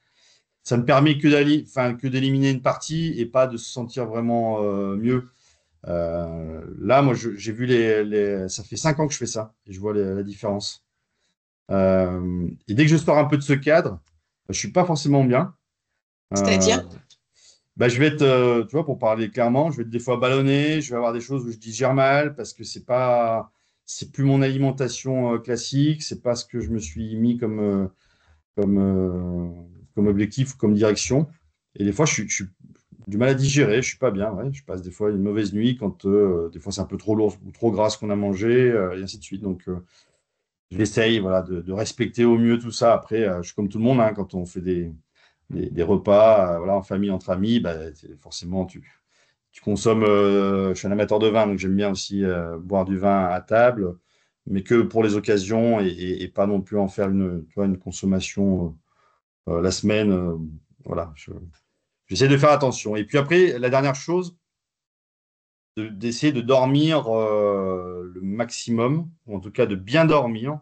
ne permet que d'éliminer une partie et pas de se sentir vraiment mieux. Là, moi, j'ai vu ça fait 5 ans que je fais ça et je vois la différence. Et dès que je sors un peu de ce cadre, je suis pas forcément bien. Euh, C'est-à-dire? bah, je vais être, tu vois, pour parler clairement, je vais être des fois ballonné, je vais avoir des choses où je digère mal parce que c'est plus mon alimentation classique, c'est pas ce que je me suis mis comme, euh, comme objectif ou comme direction. Et des fois, je suis du mal à digérer, je suis pas bien. Ouais. Je passe des fois une mauvaise nuit quand des fois c'est un peu trop lourd ou trop gras ce qu'on a mangé, et ainsi de suite. Donc, j'essaye voilà, de respecter au mieux tout ça. Après, je suis comme tout le monde, hein, quand on fait des repas voilà, en famille, entre amis, bah, forcément, tu consommes. Je suis un amateur de vin, donc j'aime bien aussi boire du vin à table, mais que pour les occasions et pas non plus en faire tu vois, une consommation la semaine. Voilà, j'essaie de faire attention. Et puis après, la dernière chose, d'essayer de dormir le maximum, ou en tout cas de bien dormir.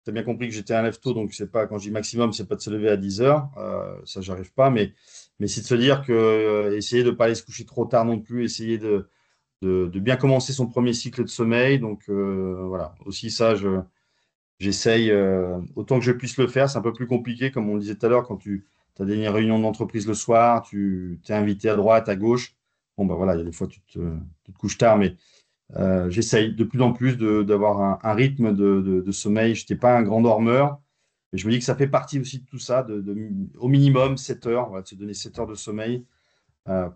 Tu as bien compris que j'étais un lève-tôt, donc c'est pas, quand je dis maximum, c'est pas de se lever à 10 heures. Ça, j'arrive pas, mais c'est de se dire que essayer de ne pas aller se coucher trop tard non plus, essayer de bien commencer son premier cycle de sommeil. Donc voilà, aussi ça, j'essaye autant que je puisse le faire. C'est un peu plus compliqué, comme on le disait tout à l'heure, quand tu as des réunions d'entreprise le soir, tu t'es invité à droite, à gauche. Bon, bah voilà, il y a des fois tu te couches tard, mais j'essaye de plus en plus d'avoir un rythme de sommeil. Je n'étais pas un grand dormeur, mais je me dis que ça fait partie aussi de tout ça, au minimum 7 heures, voilà, de se donner 7 heures de sommeil,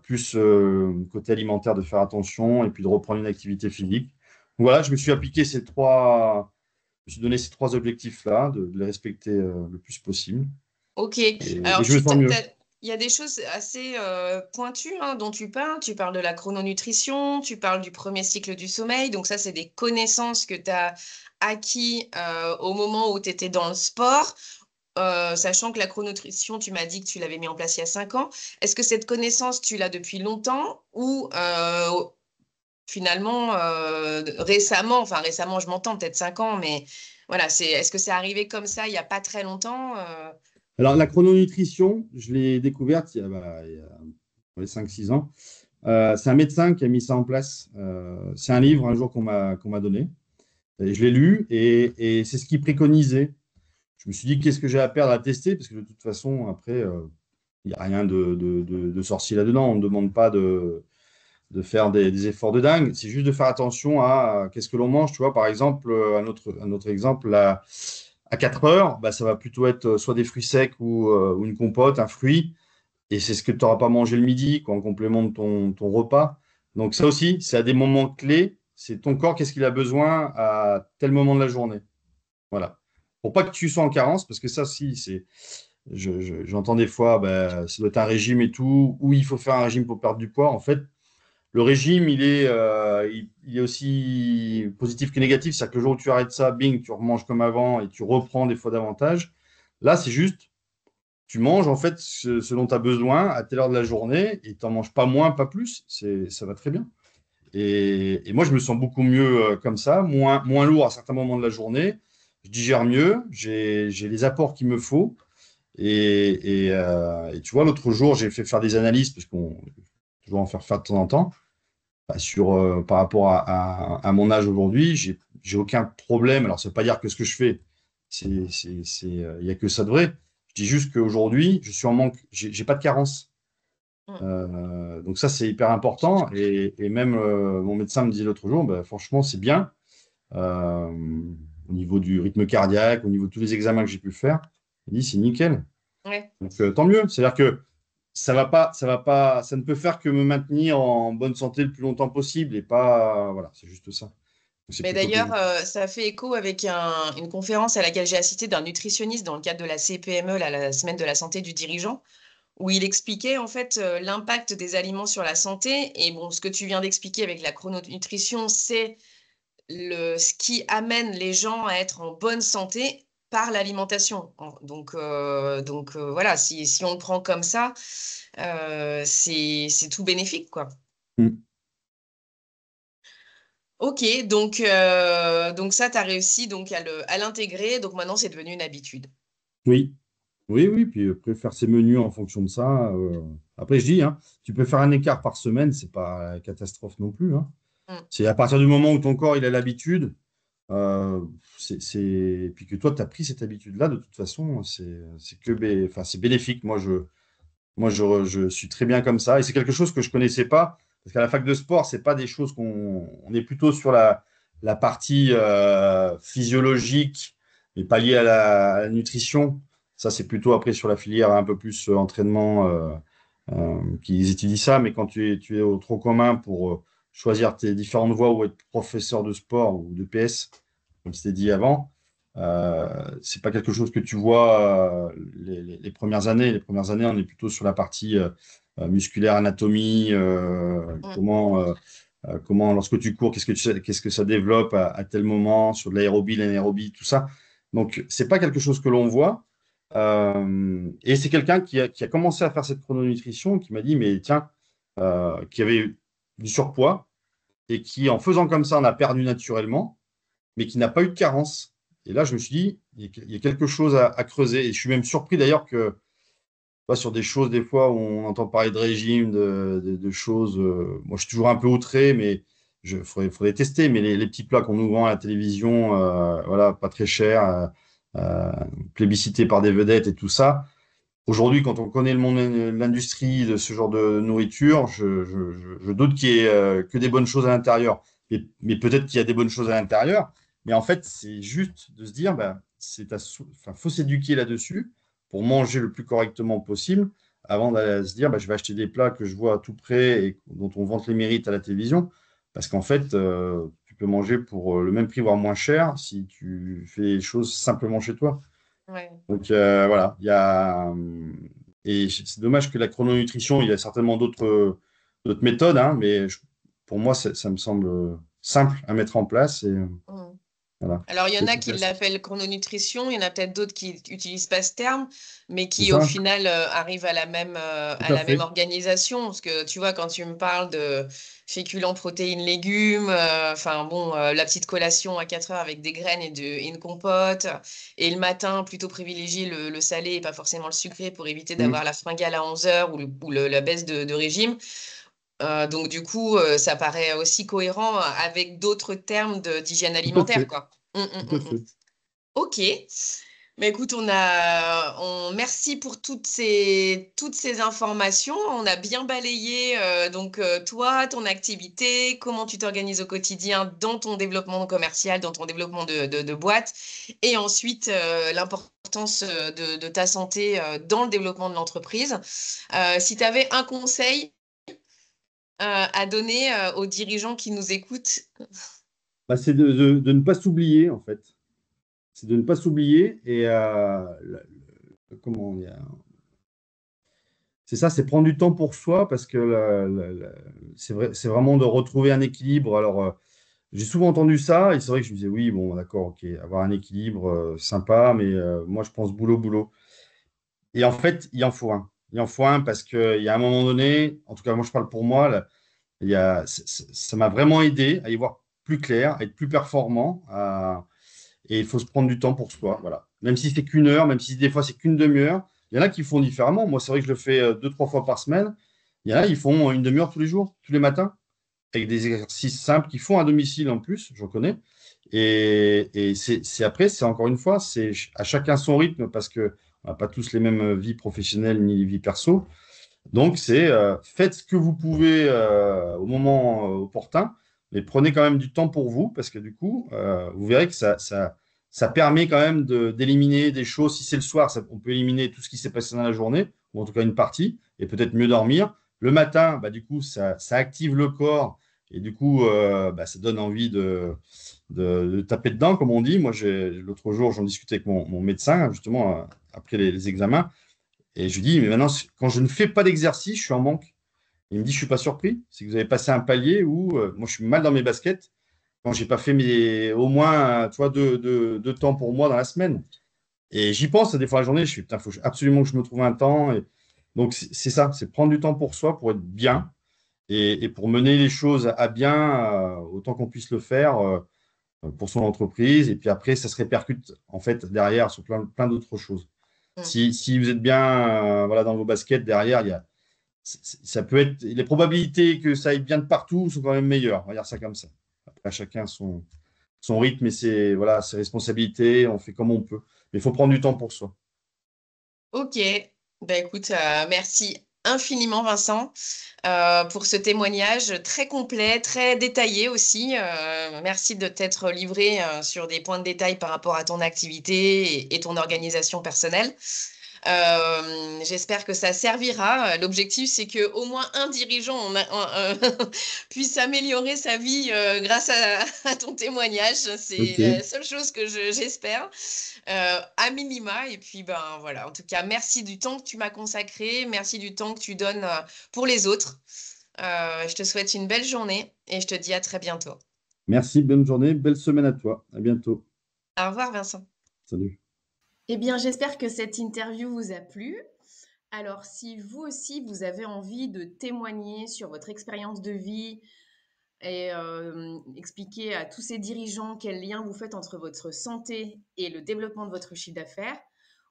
plus côté alimentaire, de faire attention et puis de reprendre une activité physique. Donc voilà, je me suis appliqué je me suis donné ces 3 objectifs-là, de les respecter le plus possible. Ok. Et Alors, je me sens mieux. il y a des choses assez pointues hein, dont tu parles. Tu parles de la chrononutrition, tu parles du premier cycle du sommeil. Donc, ça, c'est des connaissances que tu as acquis au moment où tu étais dans le sport. Sachant que la chrononutrition, tu m'as dit que tu l'avais mis en place il y a 5 ans. Est-ce que cette connaissance, tu l'as depuis longtemps ou finalement récemment, enfin récemment, je m'entends, peut-être 5 ans, mais voilà, est-ce que c'est arrivé comme ça il n'y a pas très longtemps Alors, la chrononutrition, je l'ai découverte il y a ouais, 5-6 ans. C'est un médecin qui a mis ça en place. C'est un livre un jour qu'on m'a donné. Et je l'ai lu et c'est ce qu'il préconisait. Je me suis dit, qu'est-ce que j'ai à perdre à tester? Parce que de toute façon, après, il n'y a rien de sorcier là-dedans. On ne demande pas de faire des efforts de dingue. C'est juste de faire attention à qu'est-ce que l'on mange. Tu vois, par exemple, un autre exemple, à 4 heures, bah, ça va plutôt être soit des fruits secs ou une compote, un fruit. Et c'est ce que tu n'auras pas mangé le midi, quoi, en complément de ton repas. Donc ça aussi, c'est à des moments clés. C'est ton corps, qu'est-ce qu'il a besoin à tel moment de la journée. Voilà. Pour pas que tu sois en carence, parce que ça, si, j'entends des fois, bah, ça doit être un régime et tout, ou il faut faire un régime pour perdre du poids. En fait, le régime, il est aussi positif que négatif. C'est-à-dire que le jour où tu arrêtes ça, bing, tu remanges comme avant et tu reprends des fois davantage. Là, c'est juste, tu manges en fait ce dont tu as besoin à telle heure de la journée et tu n'en manges pas moins, pas plus. Ça va très bien. Et moi, je me sens beaucoup mieux comme ça, moins lourd à certains moments de la journée. Je digère mieux, j'ai les apports qu'il me faut. Et tu vois, l'autre jour, j'ai fait faire des analyses, parce qu'on toujours en faire de temps en temps, bah, par rapport à mon âge aujourd'hui, j'ai aucun problème. Alors, ça ne veut pas dire que ce que je fais, il n'y a que ça de vrai. Je dis juste qu'aujourd'hui, je suis en manque, j'ai pas de carence. Mm. Donc ça, c'est hyper important. Et même mon médecin me disait l'autre jour, bah, franchement, c'est bien. Euh, Au niveau du rythme cardiaque, au niveau de tous les examens que j'ai pu faire, il dit c'est nickel. Ouais. Donc tant mieux. C'est-à-dire que ça ne peut faire que me maintenir en bonne santé le plus longtemps possible et pas, voilà, c'est juste ça. C'est Mais plutôt d'ailleurs, positif. ça fait écho avec une conférence à laquelle j'ai assisté d'un nutritionniste dans le cadre de la CPME, la semaine de la santé du dirigeant, où il expliquait en fait l'impact des aliments sur la santé. Et bon, ce que tu viens d'expliquer avec la chrononutrition, c'est ce qui amène les gens à être en bonne santé par l'alimentation. Donc voilà, si on le prend comme ça, c'est tout bénéfique, quoi. Mm. Ok, donc ça, tu as réussi donc, à l'intégrer. Donc maintenant, c'est devenu une habitude. Oui, oui, oui. Puis après, faire ses menus en fonction de ça. Après, je dis, hein, tu peux faire un écart par semaine, c'est pas la catastrophe non plus, hein. Mm. C'est à partir du moment où ton corps il a l'habitude, puis que toi, tu as pris cette habitude-là, de toute façon, enfin, c'est bénéfique. Je suis très bien comme ça. Et c'est quelque chose que je connaissais pas, parce qu'à la fac de sport, c'est pas des choses on est plutôt sur la partie physiologique, mais pas liée à la nutrition. Ça, c'est plutôt après sur la filière un peu plus entraînement qu'ils étudient ça. Mais quand tu es au tronc commun pour choisir tes différentes voies ou être professeur de sport ou de PS, comme c'était dit avant, c'est pas quelque chose que tu vois les premières années. Les premières années, on est plutôt sur la partie musculaire, anatomie, Mm. comment, lorsque tu cours, qu'est-ce que ça développe à tel moment, sur de l'aérobie, l'anaérobie, tout ça. Donc, c'est pas quelque chose que l'on voit. Et c'est quelqu'un qui a commencé à faire cette chrononutrition, qui m'a dit, mais tiens, qui avait du surpoids et qui, en faisant comme ça, en a perdu naturellement, mais qui n'a pas eu de carence. Et là, je me suis dit, il y a quelque chose à creuser. Et je suis même surpris d'ailleurs que, pas sur des choses, des fois, où on entend parler de régime, de choses. Moi, je suis toujours un peu outré, mais faudrait tester. Mais les petits plats qu'on nous vend à la télévision, voilà, pas très chers, plébiscités par des vedettes et tout ça. Aujourd'hui, quand on connaît le monde de l'industrie de ce genre de nourriture, je doute qu'il y ait que des bonnes choses à l'intérieur. Mais peut-être qu'il y a des bonnes choses à l'intérieur. Mais en fait, c'est juste de se dire, bah, enfin, faut s'éduquer là-dessus pour manger le plus correctement possible avant d'aller se dire, bah, je vais acheter des plats que je vois à tout près et dont on vante les mérites à la télévision. Parce qu'en fait, tu peux manger pour le même prix, voire moins cher, si tu fais les choses simplement chez toi. Ouais. Donc voilà, et c'est dommage que la chrononutrition, il y a certainement d'autres méthodes, hein, mais pour moi, ça me semble simple à mettre en place. Et Mm. voilà. Alors, il y en a qui Efficace. l'appellent chrononutrition, il y en a peut-être d'autres qui n'utilisent pas ce terme, mais C'est qui, au ça, final, arrivent tout à à la même fait. organisation. Parce que, tu vois, quand tu me parles de féculents, protéines, légumes, enfin, bon, la petite collation à 4 heures avec des graines et une compote, et le matin, plutôt privilégier le salé et pas forcément le sucré pour éviter Mm. d'avoir la fringale à 11 heures ou la baisse de régime. Donc, du coup, ça paraît aussi cohérent avec d'autres termes d'hygiène Tout à alimentaire, fait, quoi. tout à fait. Ok. Mais écoute, merci pour toutes ces informations. On a bien balayé toi, ton activité, comment tu t'organises au quotidien dans ton développement commercial, dans ton développement de boîte, et ensuite l'importance de ta santé dans le développement de l'entreprise. Si tu avais un conseil à donner aux dirigeants qui nous écoutent. Bah, c'est de ne pas s'oublier, en fait. C'est de ne pas s'oublier et comment on dit, c'est ça, c'est prendre du temps pour soi parce que c'est vrai, c'est vraiment de retrouver un équilibre. Alors, j'ai souvent entendu ça et c'est vrai que je me disais, oui, bon, d'accord, ok, avoir un équilibre sympa, mais moi, je pense boulot, boulot. Et en fait, il en faut un. Il en faut un parce qu'il y a un moment donné, en tout cas, moi, je parle pour moi, là, ça m'a vraiment aidé à y voir plus clair, à être plus performant. Et il faut se prendre du temps pour soi, voilà. Même si c'est qu'une heure, même si des fois c'est qu'une demi-heure, il y en a qui font différemment. Moi, c'est vrai que je le fais deux, trois fois par semaine. Il y en a, ils font une demi-heure tous les jours, tous les matins, avec des exercices simples qu'ils font à domicile en plus, j'en connais. Et c'est après, c'est encore une fois, c'est à chacun son rythme parce que on n'a pas tous les mêmes vies professionnelles ni les vies perso. Donc, c'est faites ce que vous pouvez au moment opportun, mais prenez quand même du temps pour vous, parce que du coup, vous verrez que ça permet quand même d'éliminer des choses. Si c'est le soir, on peut éliminer tout ce qui s'est passé dans la journée, ou en tout cas une partie, et peut-être mieux dormir. Le matin, bah, du coup, ça active le corps, et du coup, bah, ça donne envie de taper dedans, comme on dit. Moi, l'autre jour, j'en discutais avec mon médecin, justement, après les examens. Et je lui dis, mais maintenant, quand je ne fais pas d'exercice, je suis en manque. Il me dit, je suis pas surpris. C'est que vous avez passé un palier où moi, je suis mal dans mes baskets quand j'ai pas fait au moins, tu vois, deux temps pour moi dans la semaine. Et j'y pense des fois la journée. Je suis, putain, faut absolument que je me trouve un temps. Donc, c'est ça, c'est prendre du temps pour soi, pour être bien et pour mener les choses à bien, autant qu'on puisse le faire pour son entreprise. Et puis après, ça se répercute en fait derrière sur plein d'autres choses. Mm. Si vous êtes bien voilà, dans vos baskets, derrière, ça peut être. Les probabilités que ça aille bien de partout sont quand même meilleures. On va dire ça comme ça. Après, chacun son rythme et voilà, ses responsabilités. On fait comme on peut. Mais il faut prendre du temps pour soi. Ok, bah écoute, merci infiniment Vincent pour ce témoignage très complet, très détaillé aussi. Merci de t'être livré sur des points de détail par rapport à ton activité et ton organisation personnelle. J'espère que ça servira. L'objectif, c'est que au moins un dirigeant puisse améliorer sa vie grâce à ton témoignage. C'est la Ok. seule chose que j'espère, à minima. Et puis, ben voilà. En tout cas, merci du temps que tu m'as consacré. Merci du temps que tu donnes pour les autres. Je te souhaite une belle journée et je te dis à très bientôt. Merci, bonne journée, belle semaine à toi. À bientôt. Au revoir, Vincent. Salut. Eh bien, j'espère que cette interview vous a plu. Alors, si vous aussi, vous avez envie de témoigner sur votre expérience de vie et expliquer à tous ces dirigeants quel lien vous faites entre votre santé et le développement de votre chiffre d'affaires,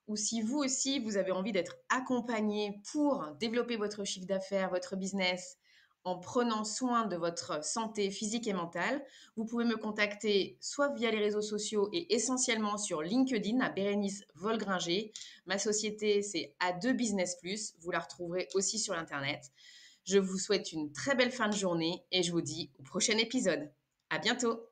ou si vous aussi, vous avez envie d'être accompagné pour développer votre chiffre d'affaires, votre business, en prenant soin de votre santé physique et mentale, vous pouvez me contacter soit via les réseaux sociaux et essentiellement sur LinkedIn à Bérénice Volgringer. Ma société, c'est A2 Business Plus. Vous la retrouverez aussi sur Internet. Je vous souhaite une très belle fin de journée et je vous dis au prochain épisode. À bientôt!